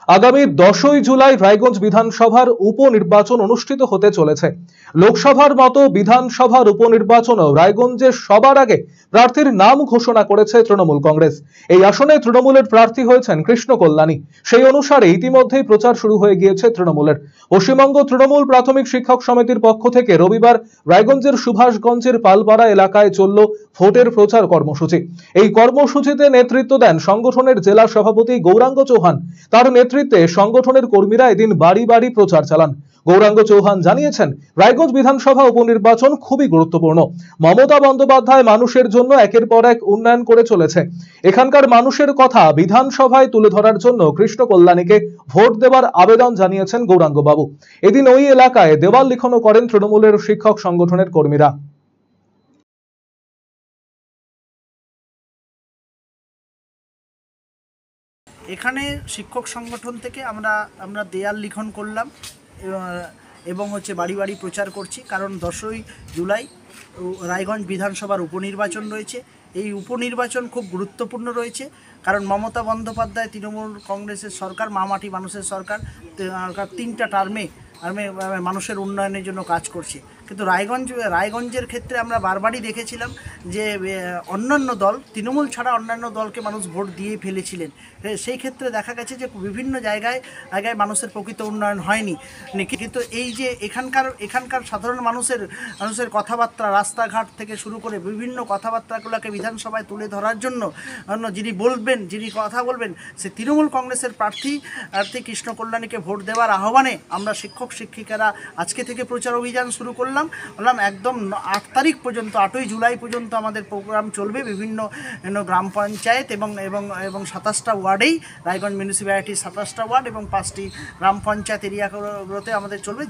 আগামী 10ই জুলাই রায়গঞ্জ বিধানসভার উপনির্বাচন অনুষ্ঠিত হতে চলেছে। লোকসভার মতো বিধানসভার উপনির্বাচনেও রায়গঞ্জে সবার আগে প্রার্থীর নাম ঘোষণা করেছে তৃণমূল কংগ্রেস। এই আসনে তৃণমূলের প্রার্থী হয়েছেন কৃষ্ণ কল্যাণী। সেই অনুসারে ইতিমধ্যেই প্রচার শুরু হয়ে গিয়েছে তৃণমূলের। পশ্চিমবঙ্গ তৃণমূল প্রাথমিক শিক্ষক সমিতির পক্ষ থেকে রবিবার রায়গঞ্জের সুভাষগঞ্জের পালপাড়া এলাকায় চলল ভোটের প্রচার কর্মসূচি। এই কর্মসূচিতে নেতৃত্ব দেন সংগঠনের জেলা সভাপতি গৌরাঙ্গ চৌহান। তার নেতৃত্বে সংগঠনের কর্মীরা এদিন বাড়ি বাড়ি প্রচার চালান। গৌরাঙ্গ চৌহান জানিয়েছেন, রায়গঞ্জ বিধানসভা উপনির্বাচন খুবই গুরুত্বপূর্ণ। মমতা বন্দ্যোপাধ্যায় মানুষের জন্য একের পর এক উন্নয়ন করে চলেছে। এখানকার মানুষের কথা বিধানসভায় তুলে ধরার জন্য কৃষ্ণ কল্যাণীকে ভোট দেওয়ার আবেদন জানিয়েছেন গৌরাঙ্গ বাবু। এদিন ওই এলাকায় দেওয়াল লিখনও করেন তৃণমূলের শিক্ষক সংগঠনের কর্মীরা। এখানে শিক্ষক সংগঠন থেকে আমরা দেয়াল লিখন করলাম এবং বাড়ি বাড়ি প্রচার করছি, কারণ 10ই জুলাই রায়গঞ্জ বিধানসভার উপনির্বাচন রয়েছে। এই উপনির্বাচন খুব গুরুত্বপূর্ণ রয়েছে, কারণ মমতা বন্দ্যোপাধ্যায় তৃণমূল কংগ্রেসের সরকার, মামাটি মানুষের সরকার 3টা টার্মে মানুষের উন্নয়নের জন্য কাজ করছে। কিন্তু রায়গঞ্জের ক্ষেত্রে আমরা বারবারই দেখেছিলাম যে অন্যান্য দল, তৃণমূল ছাড়া অন্যান্য দলকে মানুষ ভোট দিয়ে ফেলেছিলেন। সেই ক্ষেত্রে দেখা গেছে যে বিভিন্ন জায়গায় মানুষের প্রকৃত উন্নয়ন হয়নি। কিন্তু এই যে এখানকার সাধারণ মানুষের কথাবার্তা, রাস্তাঘাট থেকে শুরু করে বিভিন্ন কথাবার্তাগুলোকে বিধানসভায় তুলে ধরার জন্য যিনি কথা বলবেন সে তৃণমূল কংগ্রেসের প্রার্থী কৃষ্ণ কল্যাণীকে ভোট দেওয়ার আহ্বানে আমরা শিক্ষক শিক্ষিকারা আজকে থেকে প্রচার অভিযান শুরু করলাম। একদম 8 তারিখ পর্যন্ত, 8ই জুলাই পর্যন্ত আমাদের প্রোগ্রাম চলবে। বিভিন্ন গ্রাম পঞ্চায়েত এবং 27টা ওয়ার্ডেই, রায়গঞ্জ মিউনিসিপ্যালিটির 27টা ওয়ার্ড এবং 5টি গ্রাম পঞ্চায়েত এরিয়াগুলোতে আমাদের চলবে।